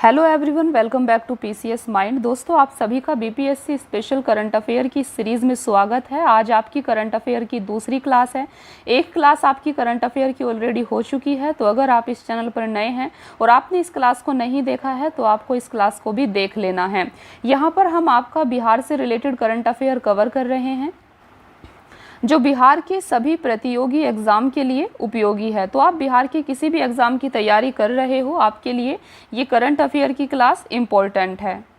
Hello everyone, welcome back to PCS mind. दोस्तों, आप सभी का बीपीएससी स्पेशल करंट अफेयर की सीरीज़ में स्वागत है। आज आपकी करंट अफेयर की दूसरी क्लास है। एक क्लास आपकी करंट अफेयर की ऑलरेडी हो चुकी है, तो अगर आप इस चैनल पर नए हैं और आपने इस क्लास को नहीं देखा है तो आपको इस क्लास को भी देख लेना है। यहाँ पर हम आपका बिहार से रिलेटेड करंट अफेयर कवर कर रहे हैं जो बिहार के सभी प्रतियोगी एग्ज़ाम के लिए उपयोगी है। तो आप बिहार के किसी भी एग्ज़ाम की तैयारी कर रहे हो, आपके लिए ये करंट अफेयर की क्लास इम्पोर्टेंट है।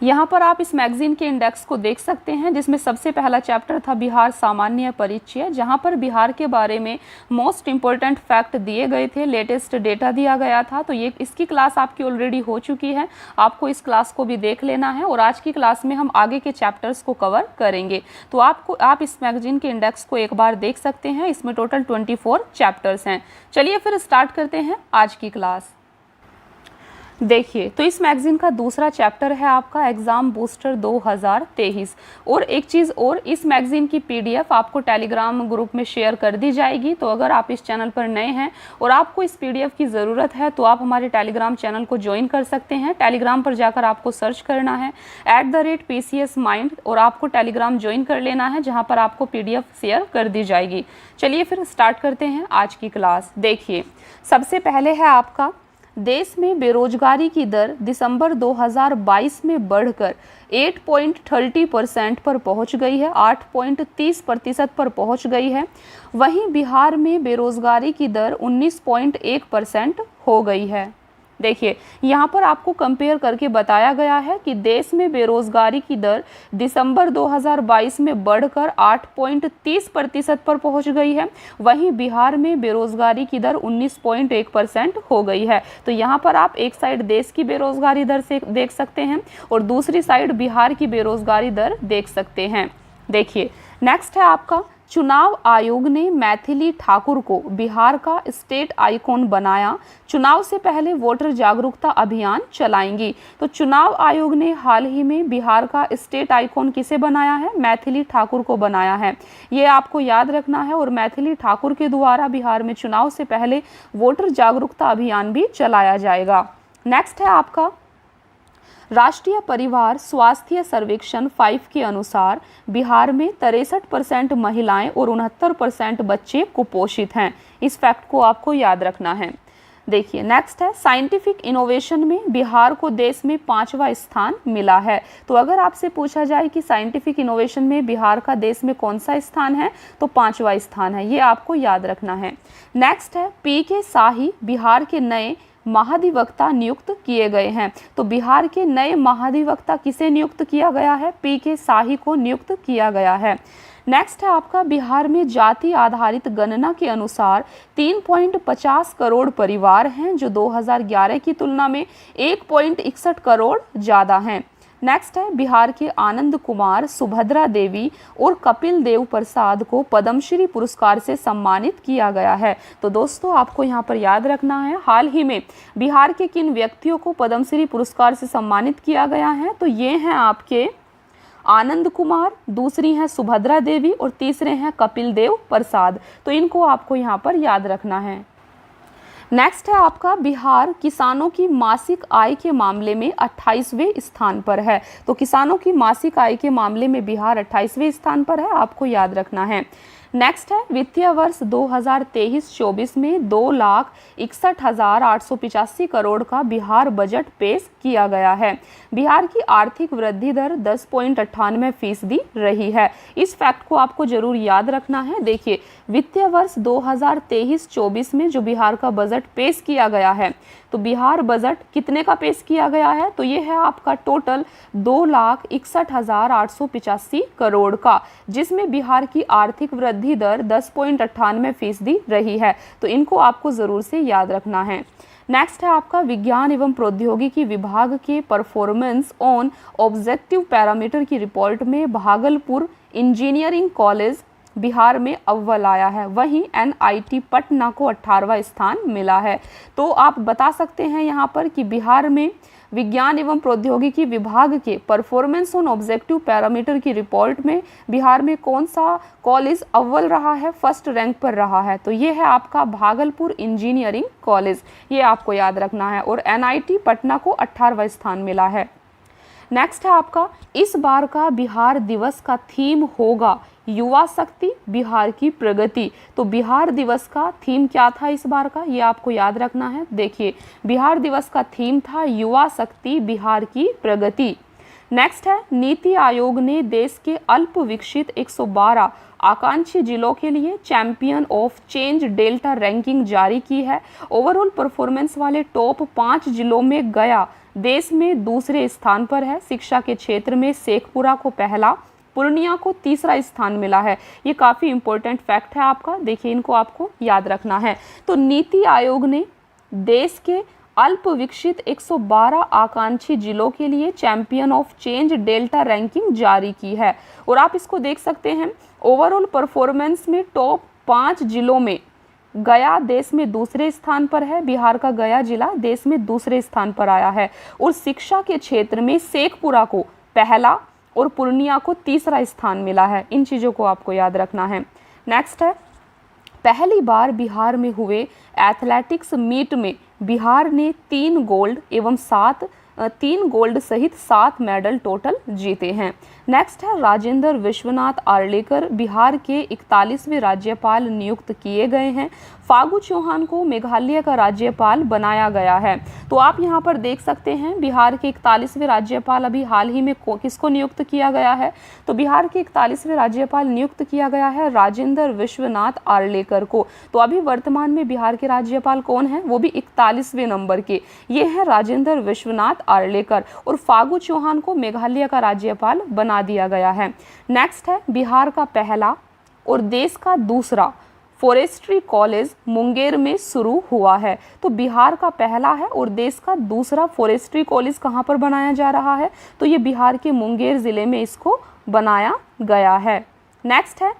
यहाँ पर आप इस मैगजीन के इंडेक्स को देख सकते हैं, जिसमें सबसे पहला चैप्टर था बिहार सामान्य परिचय, जहाँ पर बिहार के बारे में मोस्ट इम्पोर्टेंट फैक्ट दिए गए थे, लेटेस्ट डेटा दिया गया था। तो ये इसकी क्लास आपकी ऑलरेडी हो चुकी है, आपको इस क्लास को भी देख लेना है और आज की क्लास में हम आगे के चैप्टर्स को कवर करेंगे। तो आप इस मैगजीन के इंडेक्स को एक बार देख सकते हैं। इसमें टोटल 24 चैप्टर्स हैं। चलिए फिर स्टार्ट करते हैं आज की क्लास। देखिए, तो इस मैगजीन का दूसरा चैप्टर है आपका एग्ज़ाम बूस्टर 2023। और एक चीज़ और, इस मैगजीन की पीडीएफ आपको टेलीग्राम ग्रुप में शेयर कर दी जाएगी। तो अगर आप इस चैनल पर नए हैं और आपको इस पीडीएफ की ज़रूरत है तो आप हमारे टेलीग्राम चैनल को ज्वाइन कर सकते हैं। टेलीग्राम पर जाकर आपको सर्च करना है @PCS Mind और आपको टेलीग्राम ज्वाइन कर लेना है, जहाँ पर आपको पीडीएफ शेयर कर दी जाएगी। चलिए फिर स्टार्ट करते हैं आज की क्लास। देखिए, सबसे पहले है आपका देश में बेरोजगारी की दर दिसंबर 2022 में बढ़कर 8.30% पर पहुंच गई है, 8.30% पर पहुंच गई है। वहीं बिहार में बेरोजगारी की दर 19.1% हो गई है। देखिए, यहाँ पर आपको कंपेयर करके बताया गया है कि देश में बेरोजगारी की दर दिसंबर 2022 में बढ़कर 8.30% पर पहुँच गई है। वहीं बिहार में बेरोजगारी की दर 19.1% हो गई है। तो यहाँ पर आप एक साइड देश की बेरोजगारी दर से देख सकते हैं और दूसरी साइड बिहार की बेरोजगारी दर देख सकते हैं। देखिए, नेक्स्ट है आपका चुनाव आयोग ने मैथिली ठाकुर को बिहार का स्टेट आइकॉन बनाया। चुनाव से पहले वोटर जागरूकता अभियान चलाएंगी। तो चुनाव आयोग ने हाल ही में बिहार का स्टेट आइकॉन किसे बनाया है? मैथिली ठाकुर को बनाया है। ये आपको याद रखना है। और मैथिली ठाकुर के द्वारा बिहार में चुनाव से पहले वोटर जागरूकता अभियान भी चलाया जाएगा। नेक्स्ट है आपका राष्ट्रीय परिवार स्वास्थ्य सर्वेक्षण 5 के अनुसार बिहार में 63% महिलाएं और 69% बच्चे कुपोषित हैं। इस फैक्ट को आपको याद रखना है। देखिए, नेक्स्ट है साइंटिफिक इनोवेशन में बिहार को देश में 5वां स्थान मिला है। तो अगर आपसे पूछा जाए कि साइंटिफिक इनोवेशन में बिहार का देश में कौन सा स्थान है, तो 5वां स्थान है। ये आपको याद रखना है। नेक्स्ट है PK शाही बिहार के नए महाधिवक्ता नियुक्त किए गए हैं। तो बिहार के नए महाधिवक्ता किसे नियुक्त किया गया है? PK शाही को नियुक्त किया गया है। नेक्स्ट है आपका बिहार में जाति आधारित गणना के अनुसार 3.50 करोड़ परिवार हैं, जो 2011 की तुलना में 1.61 करोड़ ज़्यादा हैं। नेक्स्ट है बिहार के आनंद कुमार, सुभद्रा देवी और कपिल देव प्रसाद को पद्मश्री पुरस्कार से सम्मानित किया गया है। तो दोस्तों, आपको यहाँ पर याद रखना है हाल ही में बिहार के किन व्यक्तियों को पद्मश्री पुरस्कार से सम्मानित किया गया है। तो ये हैं आपके आनंद कुमार, दूसरी हैं सुभद्रा देवी और तीसरे हैं कपिल देव प्रसाद। तो इनको आपको यहाँ पर याद रखना है। नेक्स्ट है आपका बिहार किसानों की मासिक आय के मामले में 28वें स्थान पर है। तो किसानों की मासिक आय के मामले में बिहार 28वें स्थान पर है, आपको याद रखना है। नेक्स्ट है वित्तीय वर्ष 2023-24 में 2,61,885 करोड़ का बिहार बजट पेश किया गया है। बिहार की आर्थिक वृद्धि दर 10.98% रही है। इस फैक्ट को आपको जरूर याद रखना है। देखिए, वित्तीय वर्ष 2023-24 में जो बिहार का बजट पेश किया गया है, तो बिहार बजट कितने का पेश किया गया है? तो ये है आपका टोटल 2,61,885 करोड़ का, जिसमें बिहार की आर्थिक वृद्धि दर 10.98% रही है। तो इनको आपको ज़रूर से याद रखना है। नेक्स्ट है आपका विज्ञान एवं प्रौद्योगिकी विभाग के परफॉर्मेंस ऑन ऑब्जेक्टिव पैरामीटर की रिपोर्ट में भागलपुर इंजीनियरिंग कॉलेज बिहार में अव्वल आया है। वहीं NIT पटना को 18वां स्थान मिला है। तो आप बता सकते हैं यहाँ पर कि बिहार में विज्ञान एवं प्रौद्योगिकी विभाग के परफॉर्मेंस ऑन ऑब्जेक्टिव पैरामीटर की रिपोर्ट में बिहार में कौन सा कॉलेज अव्वल रहा है, फर्स्ट रैंक पर रहा है। तो ये है आपका भागलपुर इंजीनियरिंग कॉलेज, ये आपको याद रखना है। और NIT पटना को 18वां स्थान मिला है। नेक्स्ट है आपका इस बार का बिहार दिवस का थीम होगा युवा शक्ति बिहार की प्रगति। तो बिहार दिवस का थीम क्या था इस बार का, ये आपको याद रखना है। देखिए बिहार दिवस का थीम था युवा शक्ति बिहार की प्रगति। नेक्स्ट है नीति आयोग ने देश के अल्प विकसित 112 आकांक्षी जिलों के लिए champion of change delta ranking जारी की है। ओवरऑल परफॉर्मेंस वाले टॉप 5 जिलों में गया देश में दूसरे स्थान पर है। शिक्षा के क्षेत्र में शेखपुरा को पहला, पूर्णिया को तीसरा स्थान मिला है। ये काफ़ी इंपॉर्टेंट फैक्ट है आपका, देखिए इनको आपको याद रखना है। तो नीति आयोग ने देश के अल्प विकसित 112 आकांक्षी जिलों के लिए champion of change delta ranking जारी की है। और आप इसको देख सकते हैं ओवरऑल परफॉर्मेंस में टॉप 5 जिलों में गया देश में दूसरे स्थान पर है। बिहार का गया जिला देश में दूसरे स्थान पर आया है। और शिक्षा के क्षेत्र में शेखपुरा को पहला और पूर्णिया को तीसरा स्थान मिला है। इन चीज़ों को आपको याद रखना है। नेक्स्ट है पहली बार बिहार में हुए एथलेटिक्स मीट में बिहार ने 3 गोल्ड सहित 7 मेडल टोटल जीते हैं। नेक्स्ट है राजेंद्र विश्वनाथ आर्लेकर बिहार के 41वें राज्यपाल नियुक्त किए गए हैं। फागू चौहान को मेघालय का राज्यपाल बनाया गया है। तो आप यहाँ पर देख सकते हैं बिहार के 41वें राज्यपाल अभी हाल ही में किसको नियुक्त किया गया है। तो बिहार के 41वें राज्यपाल नियुक्त किया गया है राजेंद्र विश्वनाथ आर्लेकर को। तो अभी वर्तमान में बिहार के राज्यपाल कौन है, वो भी 41वें नंबर के, ये है राजेंद्र विश्वनाथ आर्लेकर। और फागू चौहान को मेघालय का राज्यपाल बना दिया गया है। नेक्स्ट है बिहार का पहला और देश का दूसरा फॉरेस्ट्री कॉलेज मुंगेर में शुरू हुआ है। तो बिहार का पहला है और देश का दूसरा फॉरेस्ट्री कॉलेज कहाँ पर बनाया जा रहा है, तो ये बिहार के मुंगेर जिले में इसको बनाया गया है। नेक्स्ट है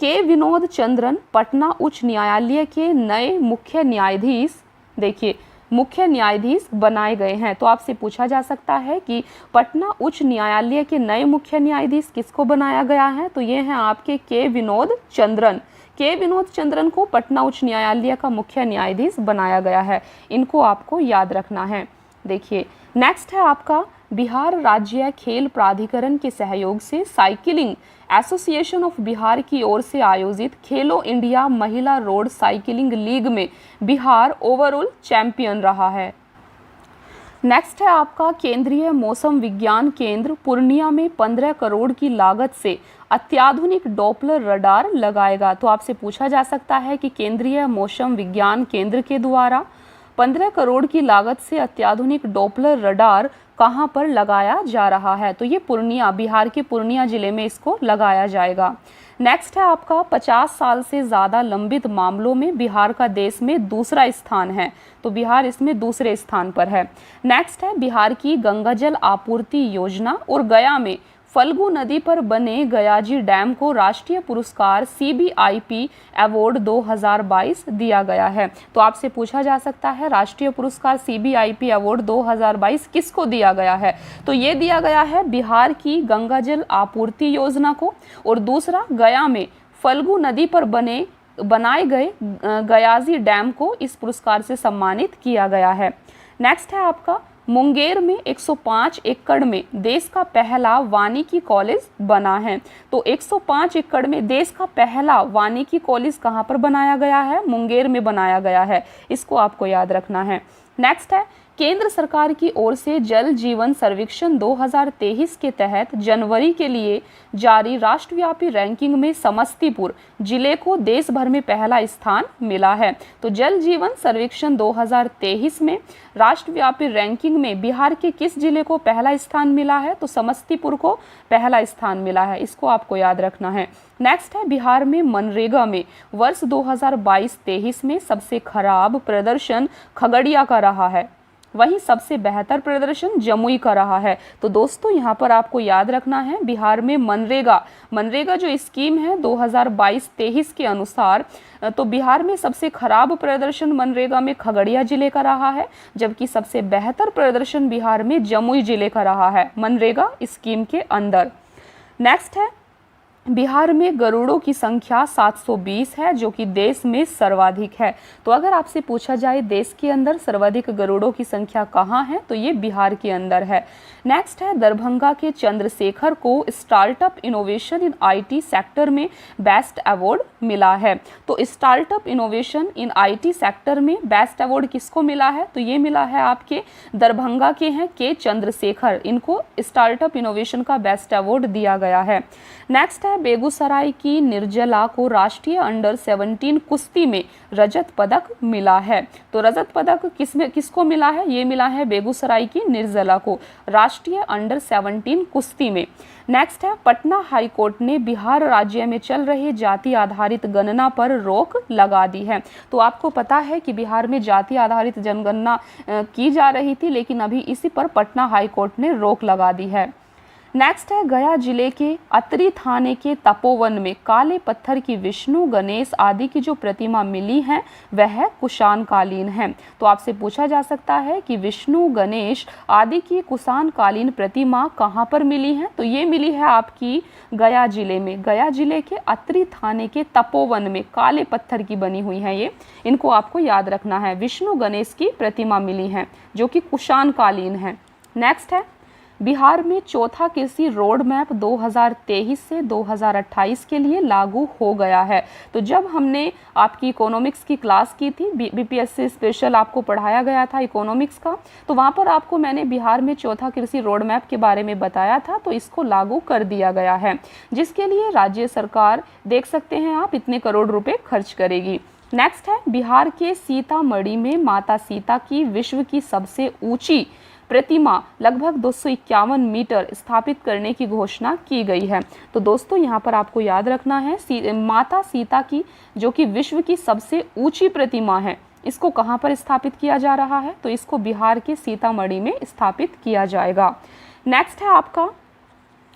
के विनोद चंद्रन पटना उच्च न्यायालय के नए मुख्य न्यायाधीश, देखिए मुख्य न्यायाधीश बनाए गए हैं। तो आपसे पूछा जा सकता है कि पटना उच्च न्यायालय के नए मुख्य न्यायाधीश किसको बनाया गया है, तो ये हैं आपके के विनोद चंद्रन। के विनोद चंद्रन को पटना उच्च न्यायालय का मुख्य न्यायाधीश बनाया गया है। इनको आपको याद रखना है। देखिए नेक्स्ट है आपका बिहार राज्य खेल प्राधिकरण के सहयोग से साइकिलिंग एसोसिएशन ऑफ बिहार की ओर से आयोजित खेलो इंडिया महिला रोड साइकिलिंग लीग में बिहार ओवरऑल चैंपियन रहा है। नेक्स्ट है आपका केंद्रीय मौसम विज्ञान केंद्र पूर्णिया में 15 करोड़ की लागत से अत्याधुनिक डॉपलर रडार लगाएगा। तो आपसे पूछा जा सकता है कि केंद्रीय मौसम विज्ञान केंद्र के द्वारा 15 करोड़ की लागत से अत्याधुनिक डॉपलर रडार कहाँ पर लगाया जा रहा है, तो ये पूर्णिया, बिहार के पूर्णिया जिले में इसको लगाया जाएगा। नेक्स्ट है आपका 50 साल से ज़्यादा लंबित मामलों में बिहार का देश में दूसरा स्थान है। तो बिहार इसमें दूसरे स्थान पर है। नेक्स्ट है बिहार की गंगा जल आपूर्ति योजना और गया में फल्गु नदी पर बने गयाजी डैम को राष्ट्रीय पुरस्कार CBIP अवार्ड 2022 दिया गया है। तो आपसे पूछा जा सकता है राष्ट्रीय पुरस्कार CBIP अवार्ड 2022 किसको दिया गया है, तो ये दिया गया है बिहार की गंगा जल आपूर्ति योजना को। और दूसरा गया में फल्गु नदी पर बनाए गए गयाजी डैम को इस पुरस्कार से सम्मानित किया गया है। नेक्स्ट है आपका मुंगेर में 105 एकड़ में देश का पहला वानिकी कॉलेज बना है। तो 105 एकड़ में देश का पहला वानिकी कॉलेज कहाँ पर बनाया गया है, मुंगेर में बनाया गया है। इसको आपको याद रखना है। नेक्स्ट है केंद्र सरकार की ओर से जल जीवन सर्वेक्षण 2023 के तहत जनवरी के लिए जारी राष्ट्रव्यापी रैंकिंग में समस्तीपुर जिले को देश भर में पहला स्थान मिला है। तो जल जीवन सर्वेक्षण 2023 में राष्ट्रव्यापी रैंकिंग में बिहार के किस जिले को पहला स्थान मिला है, तो समस्तीपुर को पहला स्थान मिला है। इसको आपको याद रखना है। नेक्स्ट है बिहार में मनरेगा में वर्ष 2022-23 में सबसे खराब प्रदर्शन खगड़िया का रहा है। वहीं सबसे बेहतर प्रदर्शन जमुई का रहा है। तो दोस्तों यहाँ पर आपको याद रखना है, बिहार में मनरेगा जो स्कीम है 2022-23 के अनुसार, तो बिहार में सबसे खराब प्रदर्शन मनरेगा में खगड़िया जिले का रहा है, जबकि सबसे बेहतर प्रदर्शन बिहार में जमुई जिले का रहा है मनरेगा स्कीम के अंदर। नेक्स्ट है, बिहार में गरुड़ों की संख्या 720 है, जो कि देश में सर्वाधिक है। तो अगर आपसे पूछा जाए देश के अंदर सर्वाधिक गरुड़ों की संख्या कहाँ है, तो ये बिहार के अंदर है। नेक्स्ट है, दरभंगा के चंद्रशेखर को startup innovation in IT sector में बेस्ट अवार्ड मिला है। तो startup innovation in IT sector में बेस्ट अवार्ड किसको मिला है, तो ये मिला है आपके दरभंगा के हैं के चंद्रशेखर, इनको स्टार्टअप इनोवेशन का बेस्ट अवार्ड दिया गया है। नेक्स्ट है, बेगूसराय की निर्जला को राष्ट्रीय अंडर 17 कुश्ती में रजत पदक मिला है। तो रजत पदक किसको मिला है, ये मिला है बेगूसराय की निर्जला को राष्ट्रीय अंडर 17 कुश्ती में। नेक्स्ट है, पटना हाईकोर्ट ने बिहार राज्य में चल रहे जाति आधारित गणना पर रोक लगा दी है। तो आपको पता है कि बिहार में जाति आधारित जनगणना की जा रही थी, लेकिन अभी इसी पर पटना हाईकोर्ट ने रोक लगा दी है। नेक्स्ट है, गया जिले के अतरी थाने के तपोवन में काले पत्थर की विष्णु गणेश आदि की जो प्रतिमा मिली है वह कुषाण कालीन है। तो आपसे पूछा जा सकता है कि विष्णु गणेश आदि की कुषाण कालीन प्रतिमा कहाँ पर मिली है, तो ये मिली है आपकी गया जिले में, गया जिले के अतरी थाने के तपोवन में काले पत्थर की बनी हुई है ये, इनको आपको याद रखना है। विष्णु गणेश की प्रतिमा मिली है जो कि कुषाण कालीन है। नेक्स्ट है, बिहार में चौथा कृषि रोड मैप 2023 से 2028 के लिए लागू हो गया है। तो जब हमने आपकी इकोनॉमिक्स की क्लास की थी, बीपीएससी स्पेशल आपको पढ़ाया गया था इकोनॉमिक्स का, तो वहाँ पर आपको मैंने बिहार में चौथा कृषि रोड मैप के बारे में बताया था। तो इसको लागू कर दिया गया है, जिसके लिए राज्य सरकार देख सकते हैं आप इतने करोड़ रुपए खर्च करेगी। नेक्स्ट है, बिहार के सीतामढ़ी में माता सीता की विश्व की सबसे ऊंची प्रतिमा लगभग 251 मीटर स्थापित करने की घोषणा की गई है। तो दोस्तों यहाँ पर आपको याद रखना है, माता सीता की जो कि विश्व की सबसे ऊंची प्रतिमा है, इसको कहाँ पर स्थापित किया जा रहा है, तो इसको बिहार के सीतामढ़ी में स्थापित किया जाएगा। नेक्स्ट है आपका,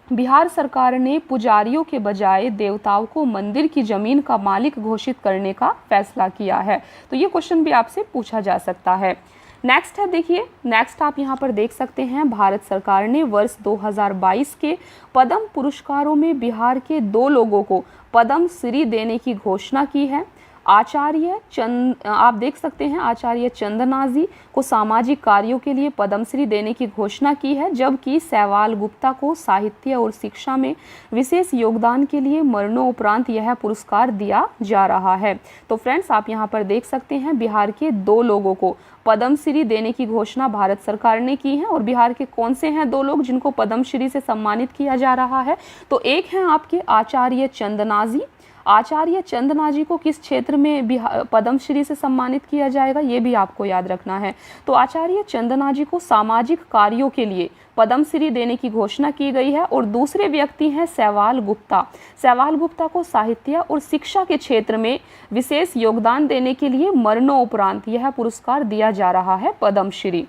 बिहार सरकार ने पुजारियों के बजाय देवताओं को मंदिर की जमीन का मालिक घोषित करने का फैसला किया है। तो ये क्वेश्चन भी आपसे पूछा जा सकता है। नेक्स्ट है, देखिए नेक्स्ट आप यहाँ पर देख सकते हैं, भारत सरकार ने वर्ष 2022 के पद्म पुरस्कारों में बिहार के 2 लोगों को पद्म श्री देने की घोषणा की है। आप देख सकते हैं आचार्य चंदनाजी को सामाजिक कार्यों के लिए पद्मश्री देने की घोषणा की है, जबकि सैवाल गुप्ता को साहित्य और शिक्षा में विशेष योगदान के लिए मरणोपरांत यह पुरस्कार दिया जा रहा है। तो फ्रेंड्स आप यहाँ पर देख सकते हैं बिहार के 2 लोगों को पद्मश्री देने की घोषणा भारत सरकार ने की है। और बिहार के कौन से हैं 2 लोग जिनको पद्मश्री से सम्मानित किया जा रहा है, तो एक हैं आपके आचार्य चंदनाजी। आचार्य चंदनाजी को किस क्षेत्र में पद्मश्री से सम्मानित किया जाएगा, ये भी आपको याद रखना है। तो आचार्य चंदनाजी को सामाजिक कार्यों के लिए पद्मश्री देने की घोषणा की गई है। और दूसरे व्यक्ति हैं सैवाल गुप्ता। सैवाल गुप्ता को साहित्य और शिक्षा के क्षेत्र में विशेष योगदान देने के लिए मरणोपरांत यह पुरस्कार दिया जा रहा है पद्मश्री।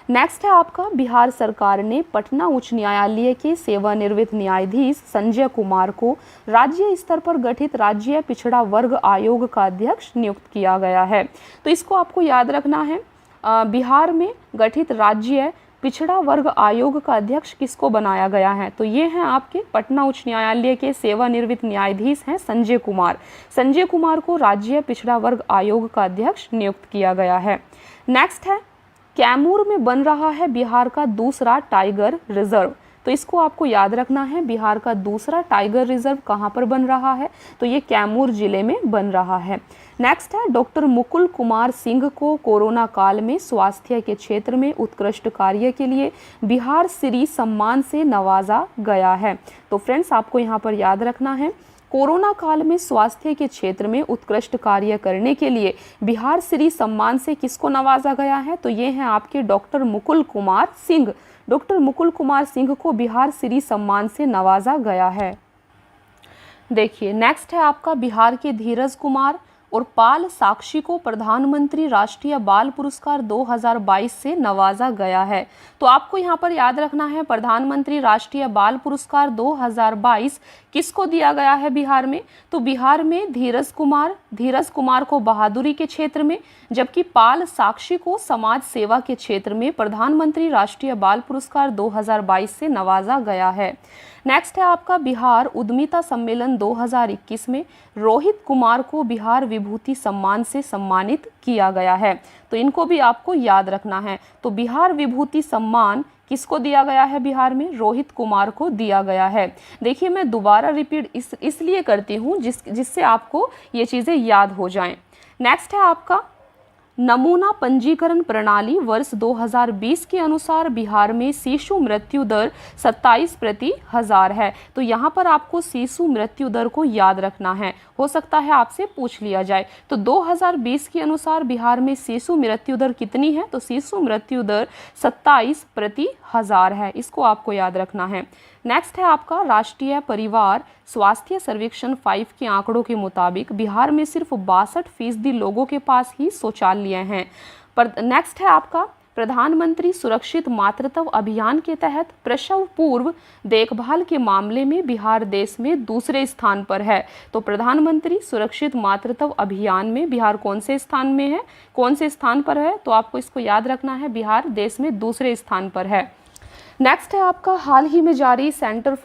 नेक्स्ट है आपका, बिहार सरकार ने पटना उच्च न्यायालय के सेवानिवृत्त न्यायाधीश संजय कुमार को राज्य स्तर पर गठित राज्य पिछड़ा वर्ग आयोग का अध्यक्ष नियुक्त किया गया है। तो इसको आपको याद रखना है, बिहार में गठित राज्य पिछड़ा वर्ग आयोग का अध्यक्ष किसको बनाया गया है, तो ये हैं आपके पटना उच्च न्यायालय के सेवानिवृत्त न्यायाधीश हैं संजय कुमार। संजय कुमार को राज्य पिछड़ा वर्ग आयोग का अध्यक्ष नियुक्त किया गया है। नेक्स्ट है, कैमूर में बन रहा है बिहार का दूसरा टाइगर रिजर्व। तो इसको आपको याद रखना है, बिहार का दूसरा टाइगर रिजर्व कहाँ पर बन रहा है, तो ये कैमूर जिले में बन रहा है। नेक्स्ट है, डॉक्टर मुकुल कुमार सिंह को कोरोना काल में स्वास्थ्य के क्षेत्र में उत्कृष्ट कार्य के लिए बिहार श्री सम्मान से नवाजा गया है। तो फ्रेंड्स आपको यहाँ पर याद रखना है, कोरोना काल में स्वास्थ्य के क्षेत्र में उत्कृष्ट कार्य करने के लिए बिहार श्री सम्मान से किसको नवाजा गया है, तो ये हैं आपके डॉक्टर मुकुल कुमार सिंह। डॉक्टर मुकुल कुमार सिंह को बिहार श्री सम्मान से नवाजा गया है। देखिए नेक्स्ट है आपका, बिहार के धीरज कुमार और पाल साक्षी को प्रधानमंत्री राष्ट्रीय बाल पुरस्कार 2022 से नवाजा गया है। तो आपको यहाँ पर याद रखना है, प्रधानमंत्री राष्ट्रीय बाल पुरस्कार 2022 किसको दिया गया है बिहार में? तो बिहार में धीरज कुमार को बहादुरी के क्षेत्र में, जबकि पाल साक्षी को समाज सेवा के क्षेत्र में प्रधानमंत्री राष्ट्रीय बाल पुरस्कार 2022 से नवाजा गया है। नेक्स्ट है आपका बिहार उद्यमिता सम्मेलन 2021 में रोहित कुमार को बिहार विभूति सम्मान से सम्मानित किया गया है। तो इनको भी आपको याद रखना है। तो बिहार विभूति सम्मान किसको दिया गया है बिहार में? रोहित कुमार को दिया गया है। देखिए मैं दोबारा रिपीट इसलिए करती हूँ जिससे आपको ये चीज़ें याद हो जाएं। नेक्स्ट है आपका नमूना पंजीकरण प्रणाली वर्ष 2020 के अनुसार बिहार में शिशु मृत्यु दर 27/1000 है। तो यहाँ पर आपको शिशु मृत्यु दर को याद रखना है, हो सकता है आपसे पूछ लिया जाए। तो 2020 के अनुसार बिहार में शिशु मृत्यु दर कितनी है? तो शिशु मृत्यु दर 27/1000 है, इसको आपको याद रखना है। नेक्स्ट है आपका राष्ट्रीय परिवार स्वास्थ्य सर्वेक्षण 5 के आंकड़ों के मुताबिक बिहार में सिर्फ 62% लोगों के पास ही शौचालय हैं। पर नेक्स्ट है आपका प्रधानमंत्री सुरक्षित मातृत्व अभियान के तहत प्रसव पूर्व देखभाल के मामले में बिहार देश में दूसरे स्थान पर है। तो प्रधानमंत्री सुरक्षित मातृत्व अभियान में बिहार कौन से स्थान पर है? तो आपको इसको याद रखना है, बिहार देश में दूसरे स्थान पर है। नेक्स्ट है आपका हाल ही में जारी centre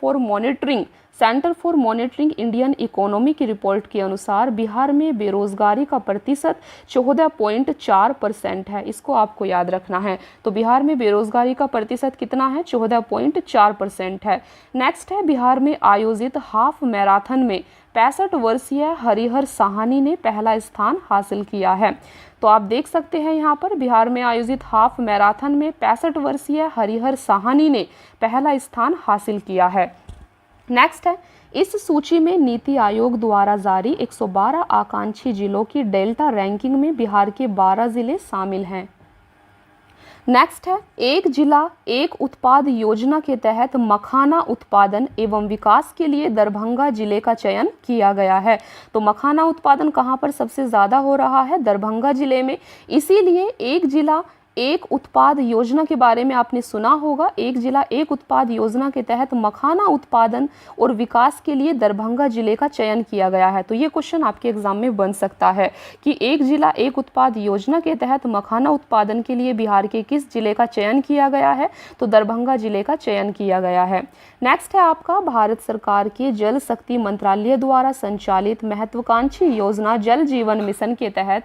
for monitoring Indian economy की रिपोर्ट के अनुसार बिहार में बेरोजगारी का प्रतिशत 14.4% है, इसको आपको याद रखना है। तो बिहार में बेरोजगारी का प्रतिशत कितना है? 14.4% है। नेक्स्ट है बिहार में आयोजित हाफ मैराथन में 65 वर्षीय हरिहर साहनी ने पहला स्थान हासिल किया है। तो आप देख सकते हैं यहाँ पर बिहार में आयोजित हाफ मैराथन में 65 वर्षीय हरिहर साहनी ने पहला स्थान हासिल किया है। नेक्स्ट है इस सूची में नीति आयोग द्वारा जारी 112 आकांक्षी जिलों की डेल्टा रैंकिंग में बिहार के 12 जिले शामिल हैं। नेक्स्ट है एक जिला एक उत्पाद योजना के तहत मखाना उत्पादन एवं विकास के लिए दरभंगा जिले का चयन किया गया है। तो मखाना उत्पादन कहाँ पर सबसे ज़्यादा हो रहा है? दरभंगा जिले में। इसीलिए एक जिला एक उत्पाद योजना के बारे में आपने सुना होगा। एक जिला एक उत्पाद योजना के तहत मखाना उत्पादन और विकास के लिए दरभंगा जिले का चयन किया गया है। तो ये क्वेश्चन आपके एग्जाम में बन सकता है कि एक जिला एक उत्पाद योजना के तहत मखाना उत्पादन के लिए बिहार के किस जिले का चयन किया गया है? तो दरभंगा जिले का चयन किया गया है। नेक्स्ट है आपका भारत सरकार के जल शक्ति मंत्रालय द्वारा संचालित महत्वाकांक्षी योजना जल जीवन मिशन के तहत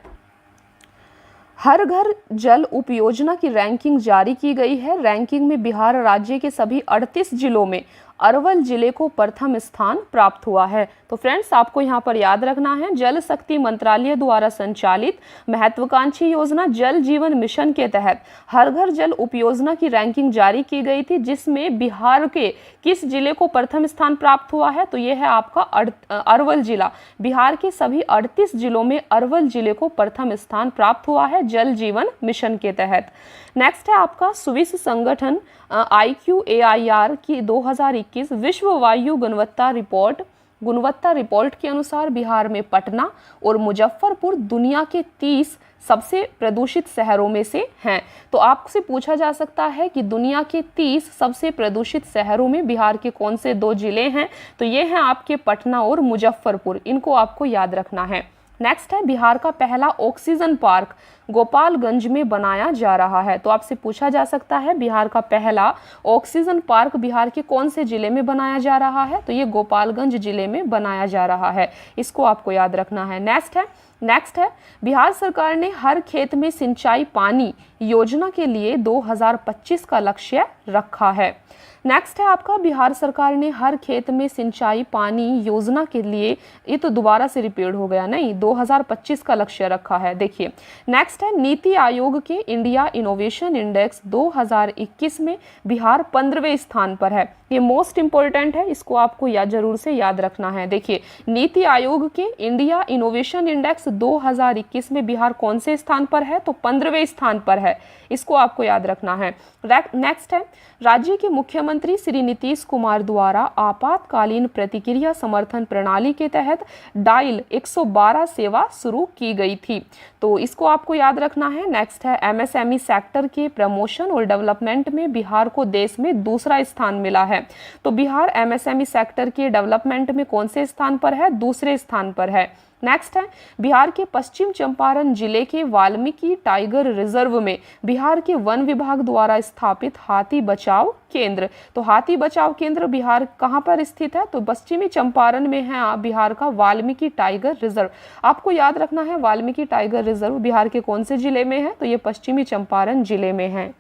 हर घर जल उपयोजना की रैंकिंग जारी की गई है। रैंकिंग में बिहार राज्य के सभी 38 जिलों में अरवल जिले को प्रथम स्थान प्राप्त हुआ है। तो फ्रेंड्स आपको यहाँ पर याद रखना है, जल शक्ति मंत्रालय द्वारा संचालित महत्वाकांक्षी योजना जल जीवन मिशन के तहत हर घर जल उपयोजना की रैंकिंग जारी की गई थी, जिसमें बिहार के किस जिले को प्रथम स्थान प्राप्त हुआ है? तो ये है आपका अरवल जिला। बिहार के सभी 38 जिलों में अरवल जिले को प्रथम स्थान प्राप्त हुआ है जल जीवन मिशन के तहत। नेक्स्ट है आपका स्विस संगठन IQAIR की 2021 विश्व वायु गुणवत्ता रिपोर्ट के अनुसार बिहार में पटना और मुजफ्फरपुर दुनिया के 30 सबसे प्रदूषित शहरों में से हैं। तो आपसे पूछा जा सकता है कि दुनिया के 30 सबसे प्रदूषित शहरों में बिहार के कौन से 2 जिले हैं? तो ये हैं आपके पटना और मुजफ्फरपुर, इनको आपको याद रखना है। नेक्स्ट है बिहार का पहला ऑक्सीजन पार्क गोपालगंज में बनाया जा रहा है। तो आपसे पूछा जा सकता है बिहार का पहला ऑक्सीजन पार्क बिहार के कौन से जिले में बनाया जा रहा है? तो ये गोपालगंज जिले में बनाया जा रहा है, इसको आपको याद रखना है। नेक्स्ट है बिहार सरकार ने हर खेत में सिंचाई पानी योजना के लिए 2025 का लक्ष्य रखा है। नेक्स्ट है आपका बिहार सरकार ने हर खेत में सिंचाई पानी योजना के लिए, ये तो दोबारा से रिपीट हो गया, नहीं, 2025 का लक्ष्य रखा है। देखिए नेक्स्ट है नीति आयोग के इंडिया इनोवेशन इंडेक्स 2021 में बिहार 15वें स्थान पर है। ये मोस्ट इंपॉर्टेंट है, इसको आपको जरूर से याद रखना है। देखिए नीति आयोग के इंडिया इनोवेशन इंडेक्स 2021 में बिहार कौन से स्थान पर है? तो 15वें स्थान पर है, इसको आपको याद रखना है। नेक्स्ट है राज्य के मुख्यमंत्री मुख्यमंत्री श्री नीतीश कुमार द्वारा आपातकालीन प्रतिक्रिया समर्थन प्रणाली के तहत डायल 112 सेवा शुरू की गई थी। तो इसको आपको याद रखना है। नेक्स्ट है एमएसएमई सेक्टर के प्रमोशन और डेवलपमेंट में बिहार को देश में दूसरा स्थान मिला है। तो बिहार एमएसएमई सेक्टर के डेवलपमेंट में कौन से स्थान पर है? दूसरे स्थान पर है। नेक्स्ट है बिहार के पश्चिम चंपारण जिले के वाल्मीकि टाइगर रिजर्व में बिहार के वन विभाग द्वारा स्थापित हाथी बचाव केंद्र। तो हाथी बचाव केंद्र बिहार कहाँ पर स्थित है? तो पश्चिमी चंपारण में है बिहार का वाल्मीकि टाइगर रिजर्व। आपको याद रखना है वाल्मीकि टाइगर रिजर्व बिहार के कौन से जिले में है? तो ये पश्चिमी चंपारण जिले में है।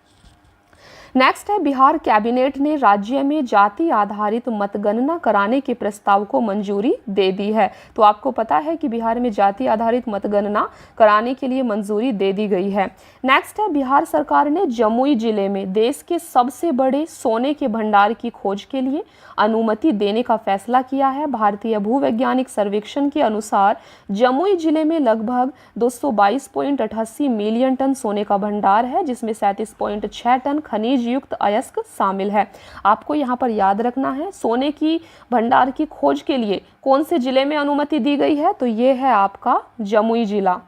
नेक्स्ट है बिहार कैबिनेट ने राज्य में जाति आधारित मतगणना कराने के प्रस्ताव को मंजूरी दे दी है। तो आपको पता है कि बिहार में जाति आधारित मतगणना कराने के लिए मंजूरी दे दी गई है। नेक्स्ट है बिहार सरकार ने जमुई जिले में देश के सबसे बड़े सोने के भंडार की खोज के लिए अनुमति देने का फैसला किया है। भारतीय भूवैज्ञानिक सर्वेक्षण के अनुसार जमुई जिले में लगभग 222.88 मिलियन टन सोने का भंडार है, जिसमें 37.6 टन खनिज युक्त अयस्क शामिल है। आपको यहाँ पर याद रखना है सोने की भंडार की खोज के लिए कौन से जिले में अनुमति दी गई है? तो ये है आपका जमुई जिला।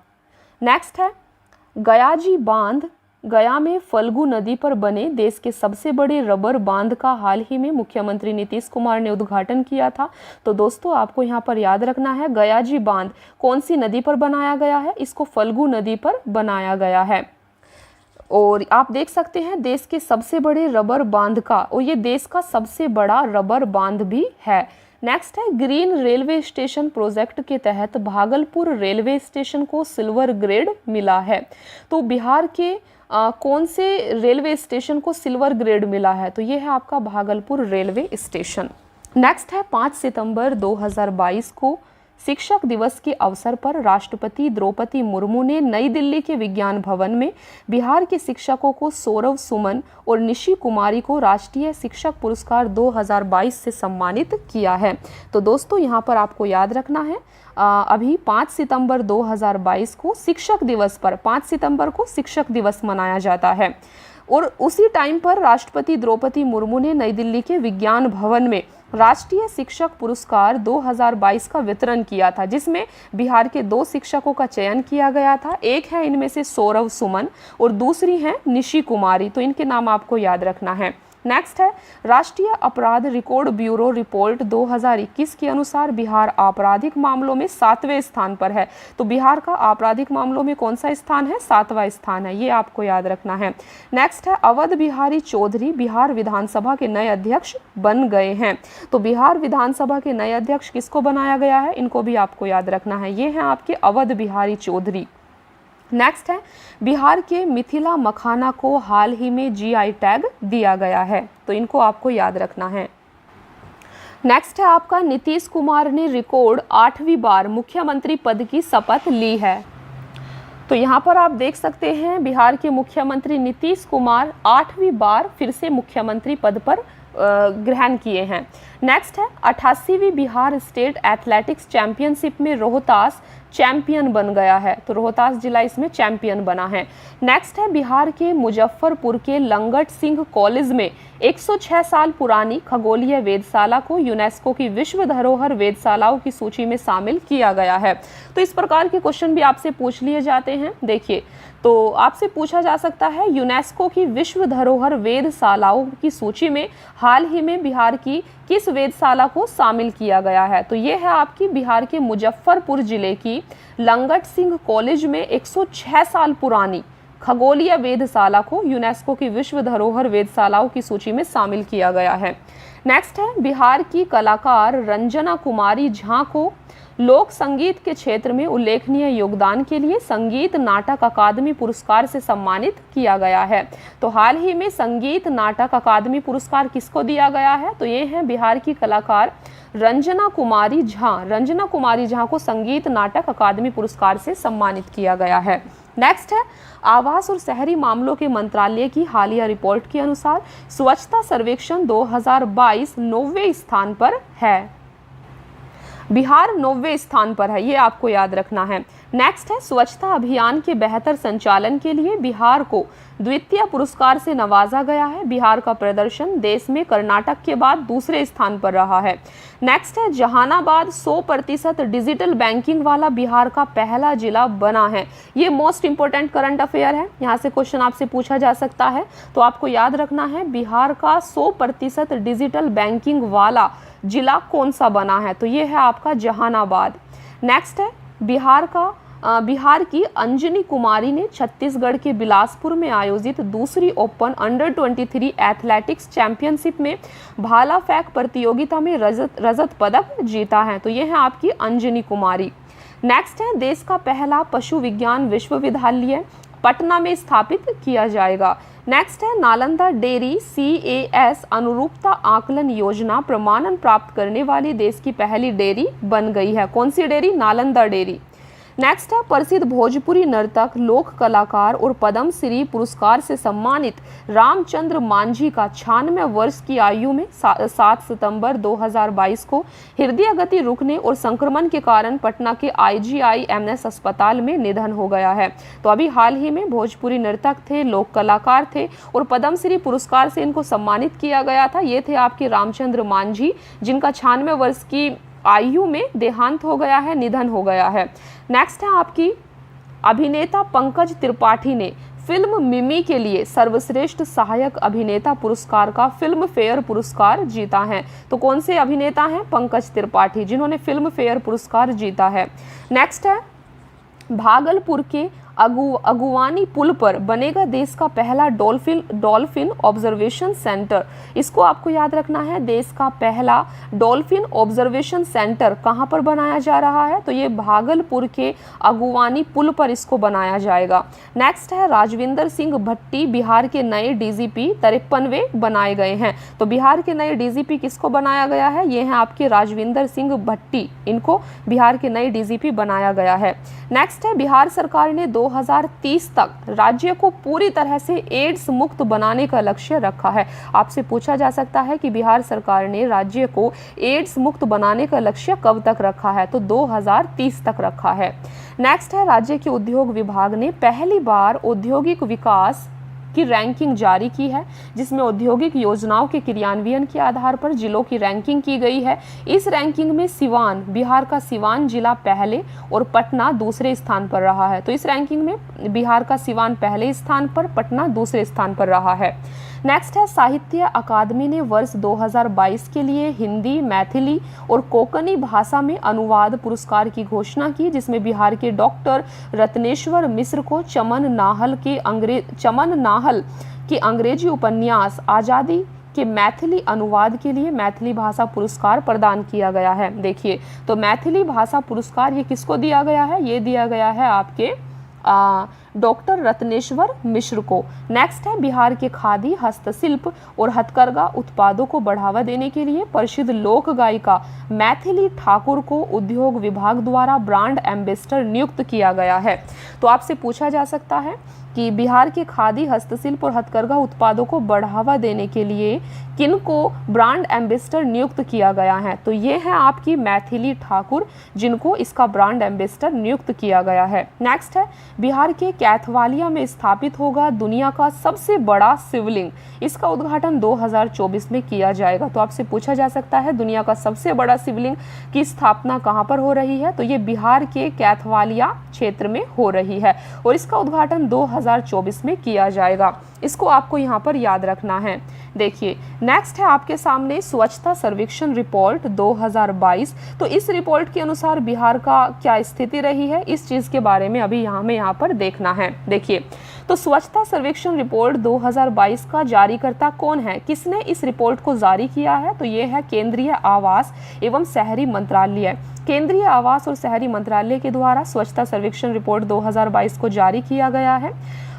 नेक्स्ट है गयाजी बांध। गया में फल्गु नदी पर बने देश के सबसे बड़े रबर बांध का हाल ही में मुख्यमंत्री नीतीश कुमार ने उद्घाटन किया था। तो दोस्तों आपको यहाँ पर याद रखना है गयाजी बांध कौन सी नदी पर बनाया गया है? इसको फल्गु नदी पर बनाया गया है। और आप देख सकते हैं देश के सबसे बड़े रबर बांध का, और ये देश का सबसे बड़ा रबर बांध भी है। नेक्स्ट है ग्रीन रेलवे स्टेशन प्रोजेक्ट के तहत भागलपुर रेलवे स्टेशन को सिल्वर ग्रेड मिला है। तो बिहार के कौन से रेलवे स्टेशन को सिल्वर ग्रेड मिला है? तो ये है आपका भागलपुर रेलवे स्टेशन। नेक्स्ट है 5 सितंबर 2022 को शिक्षक दिवस के अवसर पर राष्ट्रपति द्रौपदी मुर्मू ने नई दिल्ली के विज्ञान भवन में बिहार के शिक्षकों को सौरव सुमन और निशी कुमारी को राष्ट्रीय शिक्षक पुरस्कार 2022 से सम्मानित किया है। तो दोस्तों यहाँ पर आपको याद रखना है अभी 5 सितंबर 2022 को शिक्षक दिवस पर 5 सितंबर को शिक्षक दिवस मनाया जाता है, और उसी टाइम पर राष्ट्रपति द्रौपदी मुर्मू ने नई दिल्ली के विज्ञान भवन में राष्ट्रीय शिक्षक पुरस्कार 2022 का वितरण किया था, जिसमें बिहार के 2 शिक्षकों का चयन किया गया था। एक है इनमें से सौरव सुमन और दूसरी है निशी कुमारी। तो इनके नाम आपको याद रखना है। नेक्स्ट है राष्ट्रीय अपराध रिकॉर्ड ब्यूरो रिपोर्ट 2021 के अनुसार बिहार आपराधिक मामलों में 7वें स्थान पर है। तो बिहार का आपराधिक मामलों में कौन सा स्थान है? 7वां स्थान है, ये आपको याद रखना है। नेक्स्ट है अवध बिहारी चौधरी बिहार विधानसभा के नए अध्यक्ष बन गए हैं। तो बिहार विधानसभा के नए अध्यक्ष किसको बनाया गया है? इनको भी आपको याद रखना है, ये हैं आपके अवध बिहारी चौधरी। नेक्स्ट है बिहार के मिथिला मखाना को हाल ही में जीआई टैग दिया गया है। तो इनको आपको याद रखना है। नेक्स्ट है आपका नीतीश कुमार ने रिकॉर्ड 8वीं बार मुख्यमंत्री पद की शपथ ली है। तो यहाँ पर आप देख सकते हैं बिहार के मुख्यमंत्री नीतीश कुमार 8वीं बार फिर से मुख्यमंत्री पद पर ग्रहण किए हैं। नेक्स्ट है 88वीं बिहार स्टेट एथलेटिक्स चैंपियनशिप में रोहतास चैंपियन बन गया है। तो रोहतास जिला इसमें चैंपियन बना है। नेक्स्ट है बिहार के मुजफ्फरपुर के लंगट सिंह कॉलेज में 106 साल पुरानी खगोलीय वेधशाला को यूनेस्को की विश्व धरोहर वेधशालाओं की सूची में शामिल किया गया है। तो इस प्रकार के क्वेश्चन भी आपसे पूछ लिए जाते हैं। देखिए तो आपसे पूछा जा सकता है यूनेस्को की विश्व धरोहर वेधशालाओं की सूची में हाल ही में बिहार की किस वेधशाला को शामिल किया गया है? तो ये है आपकी बिहार के मुजफ्फरपुर जिले की लंगट सिंह कॉलेज में 106 साल पुरानी खगोलीय वेधशाला को यूनेस्को की विश्व धरोहर वेधशालाओं की सूची में शामिल किया गया है। नेक्स्ट है बिहार की कलाकार रंजना कुमारी झा को लोक संगीत के क्षेत्र में उल्लेखनीय योगदान के लिए संगीत नाटक अकादमी पुरस्कार से सम्मानित किया गया है। तो हाल ही में संगीत नाटक अकादमी पुरस्कार किसको दिया गया है? तो ये है बिहार की कलाकार रंजना कुमारी झा। रंजना कुमारी झा को संगीत नाटक अकादमी पुरस्कार से सम्मानित किया गया है। नेक्स्ट है आवास और शहरी मामलों के मंत्रालय की हालिया रिपोर्ट के अनुसार स्वच्छता सर्वेक्षण 2022 9वें स्थान पर है। बिहार 9वें स्थान पर है, ये आपको याद रखना है। नेक्स्ट है स्वच्छता अभियान के बेहतर संचालन के लिए बिहार को द्वितीय पुरस्कार से नवाजा गया है। बिहार का प्रदर्शन देश में कर्नाटक के बाद दूसरे स्थान पर रहा है। नेक्स्ट है जहानाबाद 100% डिजिटल बैंकिंग वाला बिहार का पहला जिला बना है। ये मोस्ट इंपोर्टेंट करंट अफेयर है, यहाँ से क्वेश्चन आपसे पूछा जा सकता है, तो आपको याद रखना है बिहार का 100% डिजिटल बैंकिंग वाला जिला कौन सा बना है, तो ये है आपका जहानाबाद। नेक्स्ट है बिहार की अंजनी कुमारी ने छत्तीसगढ़ के बिलासपुर में आयोजित दूसरी ओपन अंडर 23 एथलेटिक्स चैंपियनशिप में भाला फेंक प्रतियोगिता में रजत पदक जीता है, तो ये है आपकी अंजनी कुमारी। नेक्स्ट है देश का पहला पशु विज्ञान विश्वविद्यालय पटना में स्थापित किया जाएगा। नेक्स्ट है नालंदा डेयरी CAS अनुरूपता आकलन योजना प्रमाणन प्राप्त करने वाली देश की पहली डेयरी बन गई है। कौन सी डेयरी? नालंदा डेयरी। नेक्स्ट है प्रसिद्ध भोजपुरी नर्तक, लोक कलाकार और पद्मश्री पुरस्कार से सम्मानित रामचंद्र मांझी का 96 वर्ष की आयु में 7 सितंबर 2022 को हृदय गति रुकने और संक्रमण के कारण पटना के IGIMS अस्पताल में निधन हो गया है। तो अभी हाल ही में भोजपुरी नर्तक थे, लोक कलाकार थे और पद्मश्री पुरस्कार से इनको सम्मानित किया गया था। ये थे आपके रामचंद्र मांझी, जिनका 96 वर्ष की आयु में देहांत हो गया है, निधन हो गया है। नेक्स्ट है आपकी अभिनेता पंकज त्रिपाठी ने फिल्म मिमी के लिए सर्वश्रेष्ठ सहायक अभिनेता पुरस्कार का फिल्म फेयर पुरस्कार जीता है। तो कौन से अभिनेता हैं? पंकज त्रिपाठी, जिन्होंने फिल्म फेयर पुरस्कार जीता है। नेक्स्ट है भागलपुर के अगुवानी पुल पर बनेगा देश का पहला डॉल्फिन ऑब्जर्वेशन सेंटर। इसको आपको याद रखना है, देश का पहला डॉल्फिन ऑब्जर्वेशन सेंटर कहाँ पर बनाया जा रहा है? तो ये भागलपुर के अगुवानी पुल पर इसको बनाया जाएगा। नेक्स्ट है राजविंदर सिंह भट्टी बिहार के नए DGP 53वें बनाए गए हैं। तो बिहार के नए DGP किसको बनाया गया है? ये हैं आपके राजविंदर सिंह भट्टी, इनको बिहार के नए DGP बनाया गया है। नेक्स्ट है बिहार सरकार ने 2030 तक राज्य को पूरी तरह से एड्स मुक्त बनाने का लक्ष्य रखा है। आपसे पूछा जा सकता है कि बिहार सरकार ने राज्य को एड्स मुक्त बनाने का लक्ष्य कब तक रखा है? तो 2030 तक रखा है। नेक्स्ट है राज्य के उद्योग विभाग ने पहली बार औद्योगिक विकास की रैंकिंग जारी की है, जिसमें औद्योगिक योजनाओं के क्रियान्वयन के आधार पर जिलों की रैंकिंग की गई है। इस रैंकिंग में सिवान, बिहार का सिवान जिला पहले और पटना दूसरे स्थान पर रहा है। तो इस रैंकिंग में बिहार का सिवान पहले स्थान पर, पटना दूसरे स्थान पर रहा है। नेक्स्ट है साहित्य अकादमी ने वर्ष 2022 के लिए हिंदी, मैथिली और कोंकणी भाषा में अनुवाद पुरस्कार की घोषणा की, जिसमें बिहार के डॉक्टर रत्नेश्वर मिश्र को चमन नाहल के अंग्रेजी उपन्यास आज़ादी के मैथिली अनुवाद के लिए मैथिली भाषा पुरस्कार प्रदान किया गया है। देखिए, तो मैथिली भाषा पुरस्कार ये किसको दिया गया है? ये दिया गया है आपके डॉक्टर रत्नेश्वर मिश्र को। नेक्स्ट है बिहार के खादी, हस्तशिल्प और हथकरघा उत्पादों को बढ़ावा देने के लिए प्रसिद्ध लोक गायिका मैथिली ठाकुर को उद्योग विभाग द्वारा ब्रांड एम्बेसडर नियुक्त किया गया है। तो आपसे पूछा जा सकता है कि बिहार के खादी, हस्तशिल्प और हथकरघा उत्पादों को बढ़ावा देने के लिए किनको ब्रांड एम्बेसडर नियुक्त किया गया है? तो ये है आपकी मैथिली ठाकुर, जिनको इसका ब्रांड एम्बेसडर नियुक्त किया गया है। नेक्स्ट है बिहार के कैथवालिया में स्थापित होगा दुनिया का सबसे बड़ा शिवलिंग। इसका उद्घाटन 2024 में किया जाएगा। तो आपसे पूछा जा सकता है दुनिया का सबसे बड़ा शिवलिंग की स्थापना कहाँ पर हो रही है? तो ये बिहार के कैथवालिया क्षेत्र में हो रही है और इसका उद्घाटन 2024 में किया जाएगा। इसको आपको यहाँ पर याद रखना है। देखिए, नेक्स्ट है आपके सामने स्वच्छता सर्वेक्षण रिपोर्ट 2022। तो इस रिपोर्ट के अनुसार बिहार का क्या स्थिति रही है, इस चीज़ के बारे में अभी हमें यहाँ पर देखना है। देखिए, तो स्वच्छता सर्वेक्षण रिपोर्ट 2022 का जारीकर्ता कौन है? किसने इस रिपोर्ट को जारी किया है? तो ये है केंद्रीय आवास एवं शहरी मंत्रालय। केंद्रीय आवास और शहरी मंत्रालय के द्वारा स्वच्छता सर्वेक्षण रिपोर्ट 2022 को जारी किया गया है।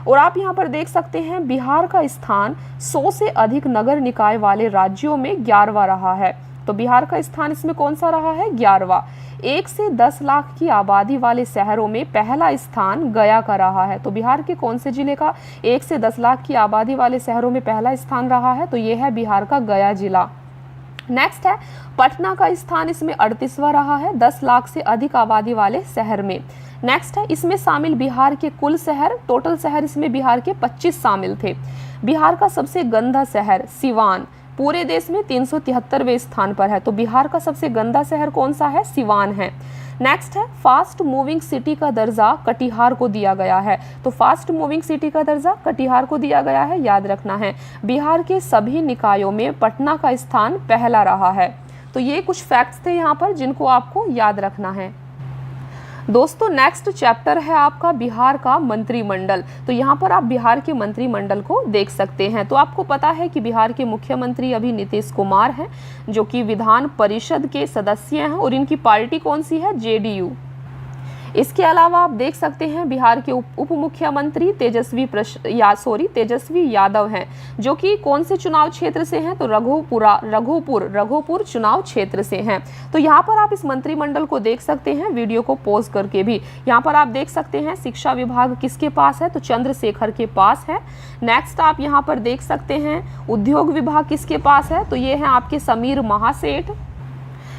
और आप यहाँ पर देख सकते हैं बिहार का स्थान 100 से अधिक नगर निकाय वाले राज्यों में 11वां रहा है। तो बिहार का स्थान इसमें कौन सा रहा है? 11वां। 1 से 10 लाख की आबादी वाले शहरों में पहला स्थान गया का रहा है। तो बिहार के कौन से जिले का 1 से 10 लाख की आबादी वाले शहरों में पहला स्थान रहा है? तो ये है बिहार का गया जिला। नेक्स्ट है पटना का स्थान इसमें 38वां रहा है 10 लाख से अधिक आबादी वाले शहर में। नेक्स्ट है इसमें शामिल बिहार के कुल शहर, टोटल शहर इसमें बिहार के 25 शामिल थे। बिहार का सबसे गंदा शहर सिवान, पूरे देश में 373वें स्थान पर है। तो बिहार का सबसे गंदा शहर कौन सा है? सिवान है। नेक्स्ट है फास्ट मूविंग सिटी का दर्जा कटिहार को दिया गया है। तो फास्ट मूविंग सिटी का दर्जा कटिहार को दिया गया है, याद रखना है। बिहार के सभी निकायों में पटना का स्थान पहला रहा है। तो ये कुछ फैक्ट्स थे यहाँ पर जिनको आपको याद रखना है। दोस्तों नेक्स्ट चैप्टर है आपका बिहार का मंत्रिमंडल। तो यहाँ पर आप बिहार के मंत्रिमंडल को देख सकते हैं। तो आपको पता है कि बिहार के मुख्यमंत्री अभी नीतीश कुमार हैं, जो कि विधान परिषद के सदस्य हैं और इनकी पार्टी कौन सी है? जेडीयू। इसके अलावा आप देख सकते हैं बिहार के उप मुख्यमंत्री तेजस्वी यादव हैं, जो कि कौन से चुनाव क्षेत्र से हैं? तो रघुपुर चुनाव क्षेत्र से हैं। तो यहाँ पर आप इस मंत्रिमंडल को देख सकते हैं वीडियो को पॉज करके भी। यहाँ पर आप देख सकते हैं शिक्षा विभाग किसके पास है? तो चंद्रशेखर के पास है। नेक्स्ट आप यहाँ पर देख सकते हैं उद्योग विभाग किसके पास है? तो ये है आपके समीर महासेठ।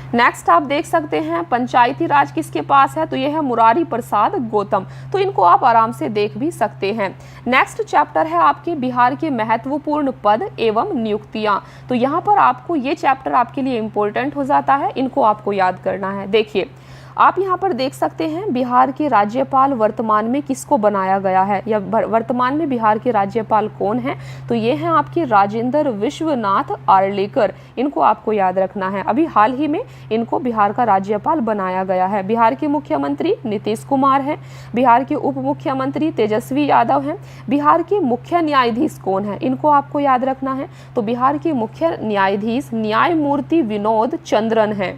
नेक्स्ट आप देख सकते हैं पंचायती राज किसके पास है? तो यह है मुरारी प्रसाद गौतम। तो इनको आप आराम से देख भी सकते हैं। नेक्स्ट चैप्टर है आपके बिहार के महत्वपूर्ण पद एवं नियुक्तियां। तो यहाँ पर आपको ये चैप्टर आपके लिए इम्पोर्टेंट हो जाता है, इनको आपको याद करना है। देखिए आप यहाँ पर देख सकते हैं बिहार के राज्यपाल वर्तमान में किसको बनाया गया है, या वर्तमान में बिहार के राज्यपाल कौन है? तो ये हैं आपके राजेंद्र विश्वनाथ आर्लेकर। इनको आपको याद रखना है। अभी हाल ही में इनको बिहार का राज्यपाल बनाया गया है। बिहार के मुख्यमंत्री नीतीश कुमार हैं। बिहार के उप मुख्यमंत्री तेजस्वी यादव हैं। बिहार के मुख्य न्यायाधीश कौन है? इनको आपको याद रखना है। तो बिहार के मुख्य न्यायाधीश न्यायमूर्ति विनोद चंद्रन है।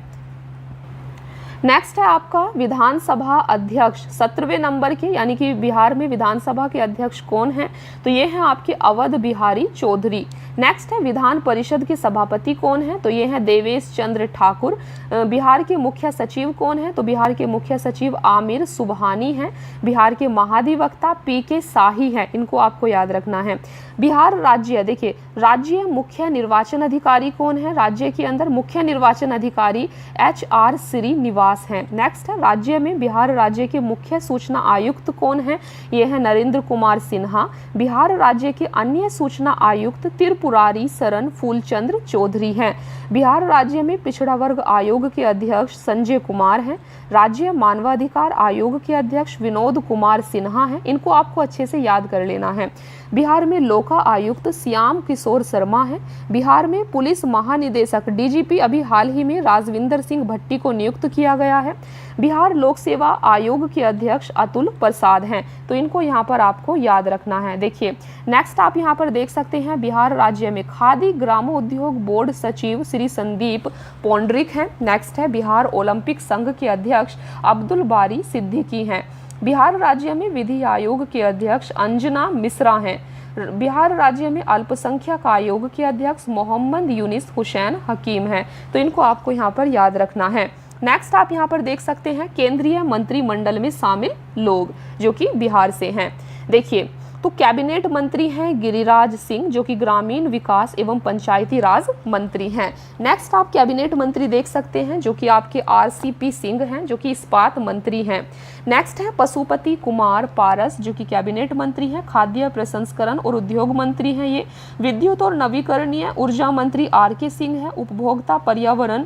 नेक्स्ट है आपका विधानसभा अध्यक्ष 17वें नंबर के, यानी कि बिहार में विधानसभा के अध्यक्ष कौन हैं? तो ये हैं आपके अवध बिहारी चौधरी। नेक्स्ट है विधान परिषद के सभापति कौन है? तो ये हैं देवेश चंद्र ठाकुर। बिहार के मुख्य सचिव कौन है? तो बिहार के मुख्य सचिव आमिर सुबहानी हैं। बिहार के महाधिवक्ता पीके शाही हैं। इनको आपको याद रखना है। बिहार राज्य, देखिए राज्य मुख्य निर्वाचन अधिकारी कौन है? राज्य के अंदर मुख्य निर्वाचन अधिकारी HR श्रीनिवास हैं। नेक्स्ट है राज्य में बिहार राज्य के मुख्य सूचना आयुक्त कौन है? ये है नरेंद्र कुमार सिन्हा। बिहार राज्य के अन्य सूचना आयुक्त त्रिपुरारी शरण फूलचंद्र चौधरी हैं। बिहार राज्य में पिछड़ा वर्ग आयोग के अध्यक्ष संजय कुमार हैं। राज्य मानवाधिकार आयोग के अध्यक्ष विनोद कुमार सिन्हा हैं। इनको आपको अच्छे से याद कर लेना है। बिहार में लोका आयुक्त श्याम किशोर शर्मा है। बिहार में पुलिस महानिदेशक DGP अभी हाल ही में राजविंदर सिंह भट्टी को नियुक्त किया गया है। बिहार लोक सेवा आयोग के अध्यक्ष अतुल प्रसाद हैं। तो इनको यहाँ पर आपको याद रखना है। देखिए नेक्स्ट आप यहाँ पर देख सकते हैं बिहार राज्य में खादी ग्रामोद्योग बोर्ड सचिव श्री संदीप पौंडरिक हैं। नेक्स्ट है बिहार ओलंपिक संघ के अध्यक्ष अब्दुल बारी सिद्दीकी हैं। बिहार राज्य में विधि आयोग के अध्यक्ष अंजना मिश्रा हैं। बिहार राज्य में अल्पसंख्यक आयोग के अध्यक्ष मोहम्मद यूनिस हुसैन हकीम हैं। तो इनको आपको यहाँ पर याद रखना है। नेक्स्ट आप यहाँ पर देख सकते हैं केंद्रीय मंत्रिमंडल में शामिल लोग जो कि बिहार से हैं। देखिए तो कैबिनेट मंत्री हैं गिरिराज सिंह, जो कि ग्रामीण विकास एवं पंचायती राज मंत्री हैं। नेक्स्ट आप कैबिनेट मंत्री देख सकते हैं जो कि आपके RCP सिंह हैं, जो कि इस्पात मंत्री हैं। नेक्स्ट है पशुपति कुमार पारस, जो कि कैबिनेट मंत्री हैं, खाद्य प्रसंस्करण और उद्योग मंत्री हैं। ये विद्युत और नवीकरणीय ऊर्जा मंत्री RK सिंह हैं। उपभोक्ता पर्यावरण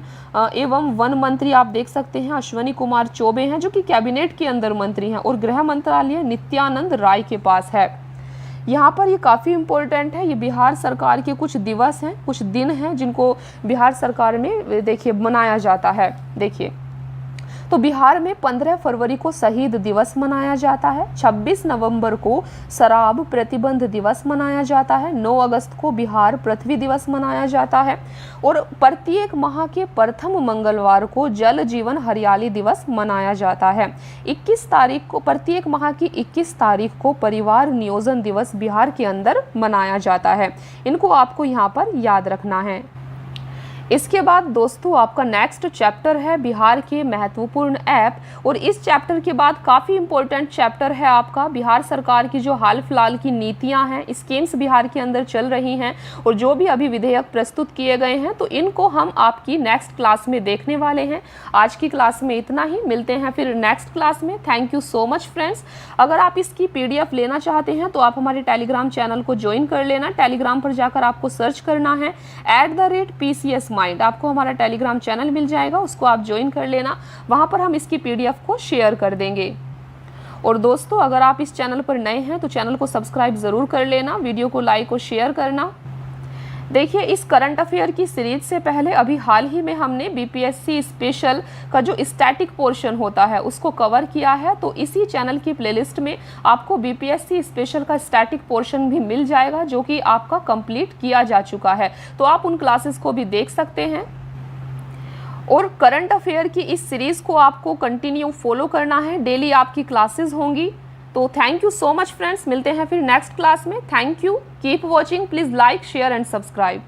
एवं वन मंत्री आप देख सकते हैं अश्वनी कुमार चौबे हैं, जो कि कैबिनेट के अंदर मंत्री हैं। और गृह मंत्रालय नित्यानंद राय के पास है। यहाँ पर ये काफ़ी इम्पोर्टेंट है। ये बिहार सरकार के कुछ दिवस हैं, कुछ दिन हैं जिनको बिहार सरकार में देखिए मनाया जाता है। देखिए तो बिहार में 15 फरवरी को शहीद दिवस मनाया जाता है। 26 नवंबर को शराब प्रतिबंध दिवस मनाया जाता है। 9 अगस्त को बिहार पृथ्वी दिवस मनाया जाता है। और प्रत्येक माह के प्रथम मंगलवार को जल जीवन हरियाली दिवस मनाया जाता है। 21 तारीख को, प्रत्येक माह की 21 तारीख को परिवार नियोजन दिवस बिहार के अंदर मनाया जाता है। इनको आपको यहाँ पर याद रखना है। इसके बाद दोस्तों आपका नेक्स्ट चैप्टर है बिहार के महत्वपूर्ण ऐप, और इस चैप्टर के बाद काफ़ी इंपॉर्टेंट चैप्टर है आपका बिहार सरकार की जो हाल फिलहाल की नीतियां हैं, स्कीम्स बिहार के अंदर चल रही हैं और जो भी अभी विधेयक प्रस्तुत किए गए हैं, तो इनको हम आपकी नेक्स्ट क्लास में देखने वाले हैं। आज की क्लास में इतना ही, मिलते हैं फिर नेक्स्ट क्लास में। Thank you so much friends. अगर आप इसकी PDF लेना चाहते हैं तो आप हमारे टेलीग्राम चैनल को ज्वाइन कर लेना। टेलीग्राम पर जाकर आपको सर्च करना है @PCS माइंड, आपको हमारा टेलीग्राम चैनल मिल जाएगा, उसको आप ज्वाइन कर लेना। वहाँ पर हम इसकी PDF को शेयर कर देंगे। और दोस्तों अगर आप इस चैनल पर नए हैं तो चैनल को सब्सक्राइब ज़रूर कर लेना, वीडियो को लाइक और शेयर करना। देखिए इस करंट अफेयर की सीरीज से पहले अभी हाल ही में हमने BPSC स्पेशल का जो स्टैटिक पोर्शन होता है उसको कवर किया है, तो इसी चैनल की प्लेलिस्ट में आपको BPSC स्पेशल का स्टैटिक पोर्शन भी मिल जाएगा जो कि आपका कंप्लीट किया जा चुका है, तो आप उन क्लासेस को भी देख सकते हैं। और करंट अफेयर की इस सीरीज़ को आपको कंटिन्यू फॉलो करना है, डेली आपकी क्लासेस होंगी। तो thank you so much friends, मिलते हैं फिर नेक्स्ट क्लास में। Thank you, keep watching, please like share and subscribe.